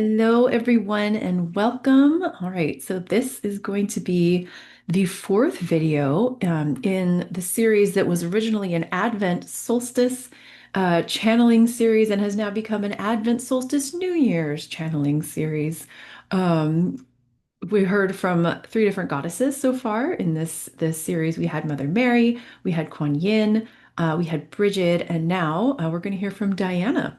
Hello, everyone, and welcome. All right, so this is going to be the fourth video in the series that was originally an Advent solstice channeling series and has now become an Advent solstice New Year's channeling series. Um, we heard from three different goddesses so far in this series. We had Mother Mary, we had Kuan Yin, we had Bridget, and now we're going to hear from Diana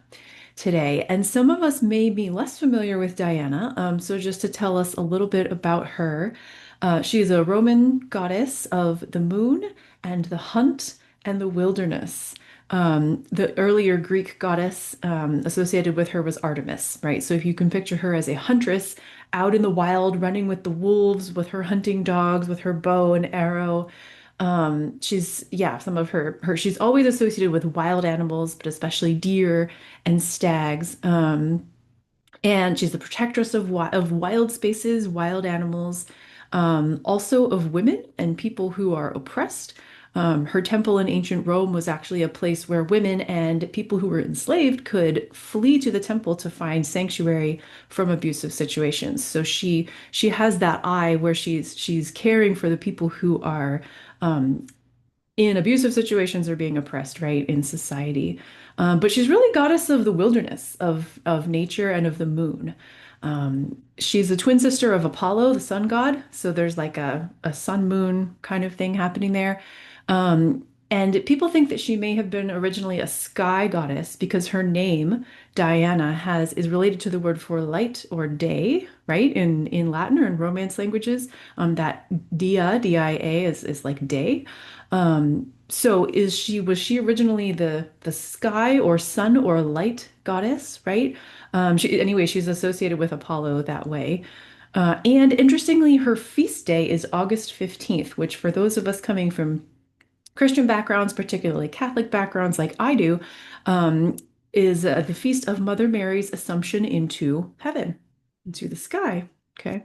today. And some of us may be less familiar with Diana. So just to tell us a little bit about her, she's a Roman goddess of the moon and the hunt and the wilderness. The earlier Greek goddess associated with her was Artemis, right? So if you can picture her as a huntress out in the wild, running with the wolves, with her hunting dogs, with her bow and arrow. She's yeah, some of her she's always associated with wild animals, but especially deer and stags. And she's the protectress of wild spaces, wild animals, also of women and people who are oppressed. Her temple in ancient Rome was actually a place where women and people who were enslaved could flee to the temple to find sanctuary from abusive situations. So she has that eye where she's caring for the people who are in abusive situations or being oppressed, right, in society. But she's really goddess of the wilderness, of nature and of the moon. She's a twin sister of Apollo, the sun god. So there's like a sun moon kind of thing happening there. And people think that she may have been originally a sky goddess because her name, Diana, is related to the word for light or day, right? In Latin or in Romance languages, that dia, is like day. So was she originally the sky or sun or light goddess, right? Anyway, she's associated with Apollo that way. And interestingly, her feast day is August 15th, which for those of us coming from Christian backgrounds, particularly Catholic backgrounds like I do, um, is the feast of Mother Mary's Assumption into heaven, into the sky. Okay.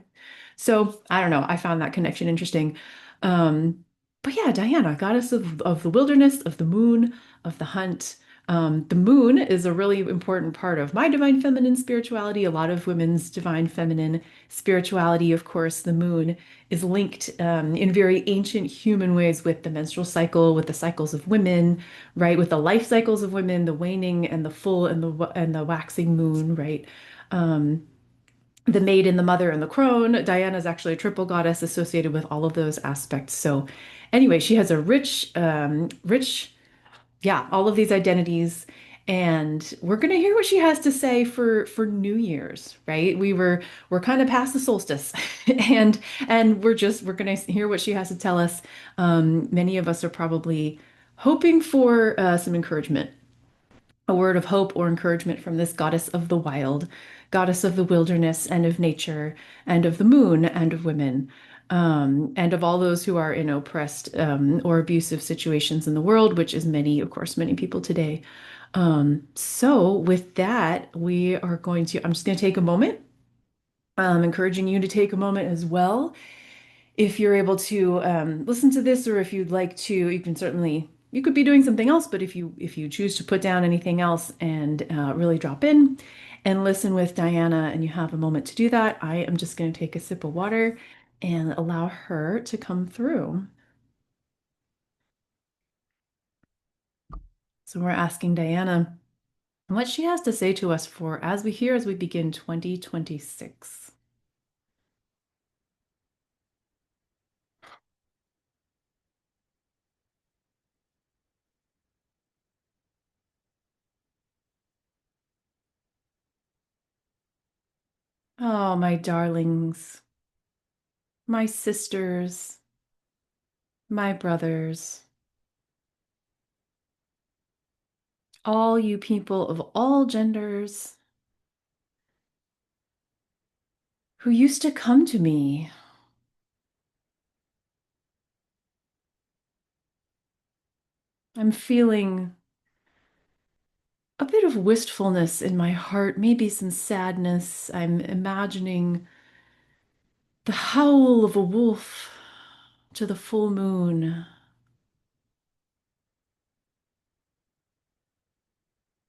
So I don't know. I found that connection interesting. Um, but yeah, Diana, goddess of the wilderness, of the moon, of the hunt. The moon is a really important part of my divine feminine spirituality. A lot of women's divine feminine spirituality, of course, the moon is linked in very ancient human ways with the menstrual cycle, with the cycles of women, right? With the life cycles of women, the waning and the full and the waxing moon, right? Um, the maid and the mother and the crone. Diana is actually a triple goddess associated with all of those aspects. So, anyway, she has a rich, yeah, all of these identities. And we're gonna hear what she has to say for New Year's, right? We're kind of past the solstice, and we're gonna hear what she has to tell us. Many of us are probably hoping for some encouragement, a word of hope or encouragement from this goddess of the wild, goddess of the wilderness and of nature, and of the moon and of women, and of all those who are in oppressed or abusive situations in the world, which is many, of course, many people today. So, with that, I'm just going to take a moment, encouraging you to take a moment as well. If you're able to listen to this, or if you'd like to, you could be doing something else, but if you choose to put down anything else and really drop in and listen with Diana, and you have a moment to do that, I am just going to take a sip of water and allow her to come through. So we're asking Diana what she has to say to us for as we begin 2026. Oh, my darlings, my sisters, my brothers, all you people of all genders who used to come to me. I'm feeling a bit of wistfulness in my heart, maybe some sadness. I'm imagining the howl of a wolf to the full moon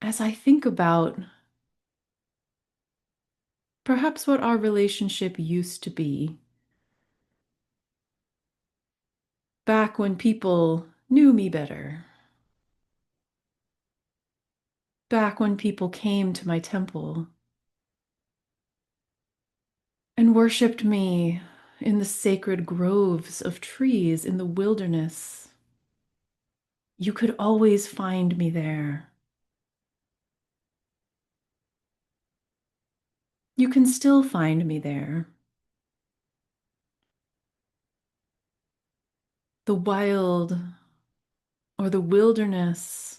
as I think about Perhaps what our relationship used to be, back when people knew me better, back when people came to my temple and worshiped me in the sacred groves of trees in the wilderness. You could always find me there. You can still find me there. The wild or the wilderness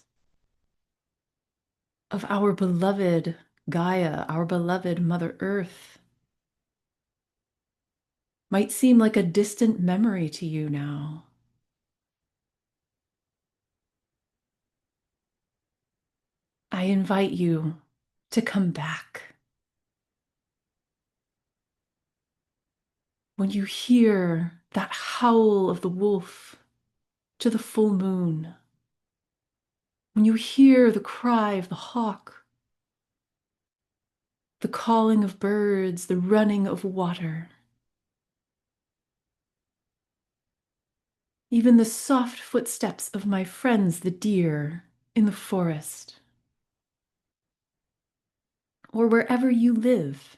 of our beloved Gaia, our beloved Mother Earth, might seem like a distant memory to you now. I invite you to come back. When you hear that howl of the wolf to the full moon, when you hear the cry of the hawk, the calling of birds, the running of water, even the soft footsteps of my friends, the deer, in the forest, or wherever you live,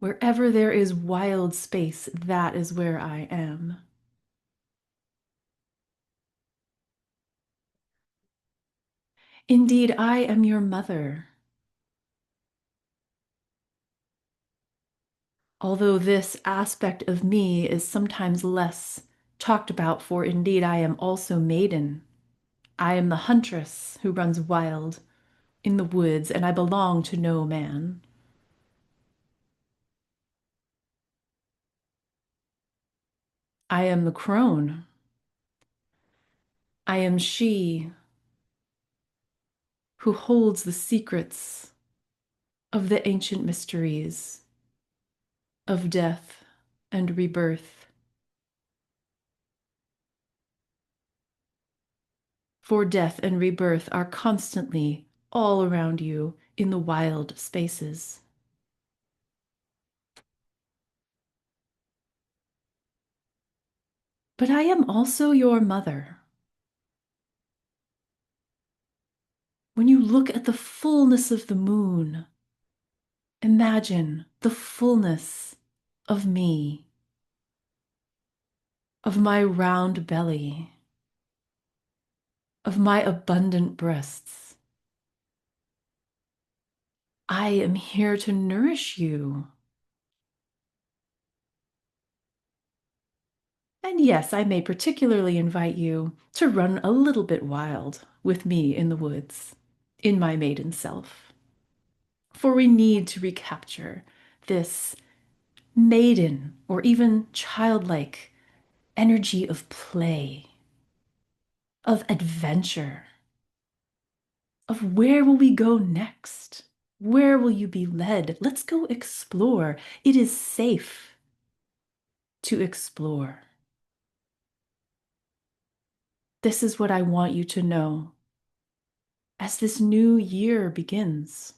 wherever there is wild space, that is where I am. Indeed, I am your mother. Although this aspect of me is sometimes less talked about, for indeed I am also maiden. I am the huntress who runs wild in the woods, and I belong to no man. I am the crone. I am she who holds the secrets of the ancient mysteries of death and rebirth. For death and rebirth are constantly all around you in the wild spaces. But I am also your mother. When you look at the fullness of the moon, imagine the fullness of me, of my round belly, of my abundant breasts. I am here to nourish you. And yes, I may particularly invite you to run a little bit wild with me in the woods, in my maiden self. For we need to recapture this maiden or even childlike energy of play, of adventure, of where will we go next? Where will you be led? Let's go explore. It is safe to explore. This is what I want you to know as this new year begins.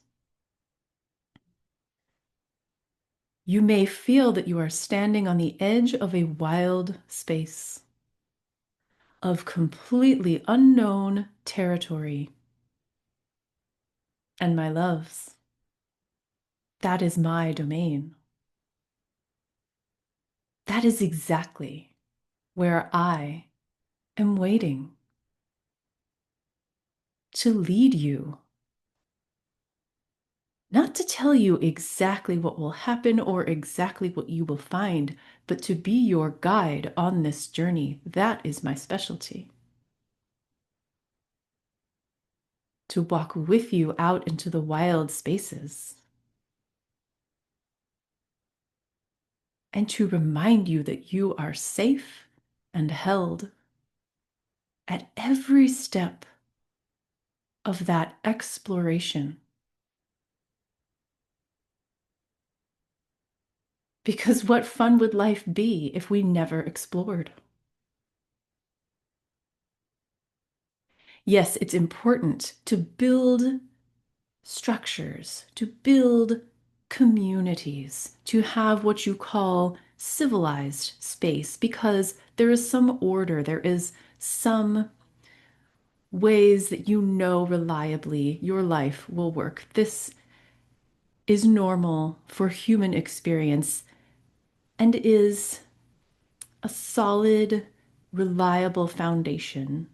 You may feel that you are standing on the edge of a wild space of completely unknown territory. And my loves, that is my domain. That is exactly where I am waiting to lead you. Not to tell you exactly what will happen or exactly what you will find, but to be your guide on this journey. That is my specialty. To walk with you out into the wild spaces and to remind you that you are safe and held at every step of that exploration. Because what fun would life be if we never explored? Yes, it's important to build structures, to build communities, to have what you call civilized space, because there is some order, there is some ways that you know reliably your life will work. This is normal for human experience and is a solid, reliable foundation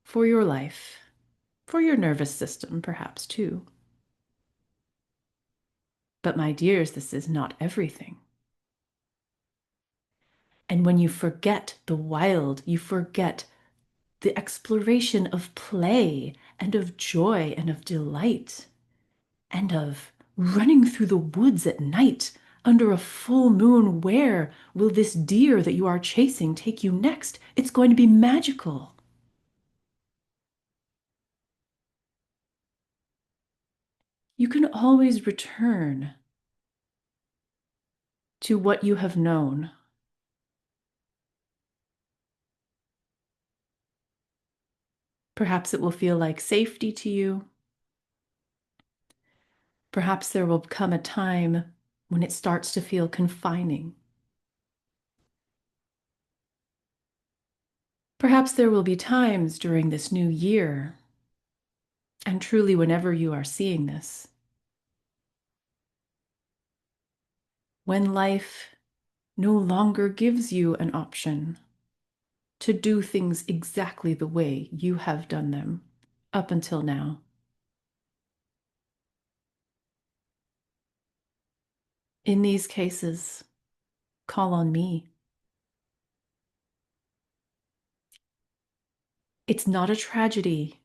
for your life, for your nervous system, perhaps too. But my dears, this is not everything. And when you forget the wild, you forget the exploration of play and of joy and of delight and of running through the woods at night under a full moon. Where will this deer that you are chasing take you next? It's going to be magical. You can always return to what you have known. Perhaps it will feel like safety to you. Perhaps there will come a time when it starts to feel confining. Perhaps there will be times during this new year, and truly whenever you are seeing this, when life no longer gives you an option to do things exactly the way you have done them up until now. In these cases, call on me. It's not a tragedy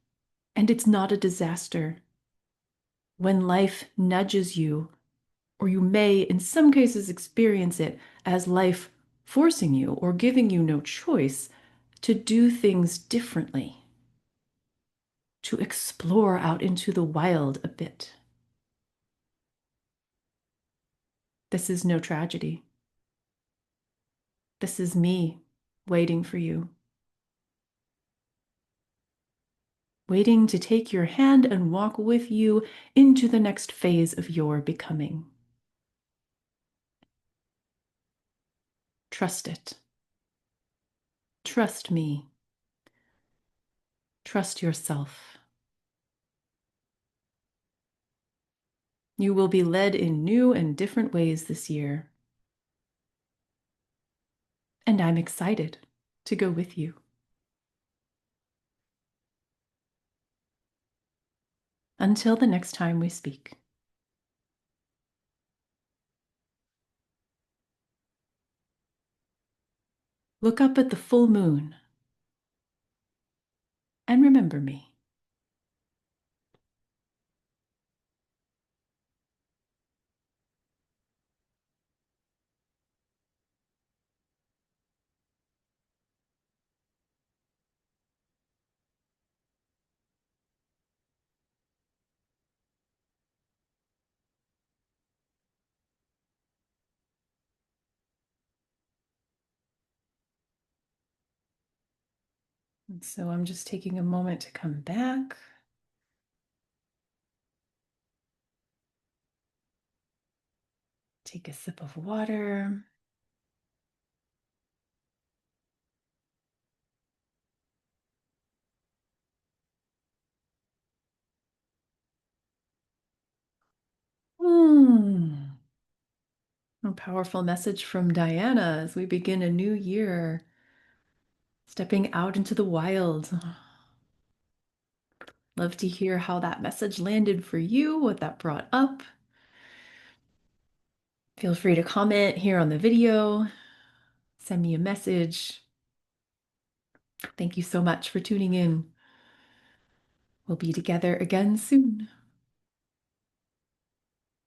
and it's not a disaster. When life nudges you, or you may in some cases experience it as life forcing you or giving you no choice to do things differently, to explore out into the wild a bit. This is no tragedy. This is me waiting for you, waiting to take your hand and walk with you into the next phase of your becoming. Trust it. Trust me. Trust yourself. You will be led in new and different ways this year. And I'm excited to go with you. Until the next time we speak. Look up at the full moon and remember me. And so I'm just taking a moment to come back. Take a sip of water. Mm. A powerful message from Diana as we begin a new year, stepping out into the wild. Love to hear how that message landed for you, what that brought up. Feel free to comment here on the video, send me a message. Thank you so much for tuning in. We'll be together again soon.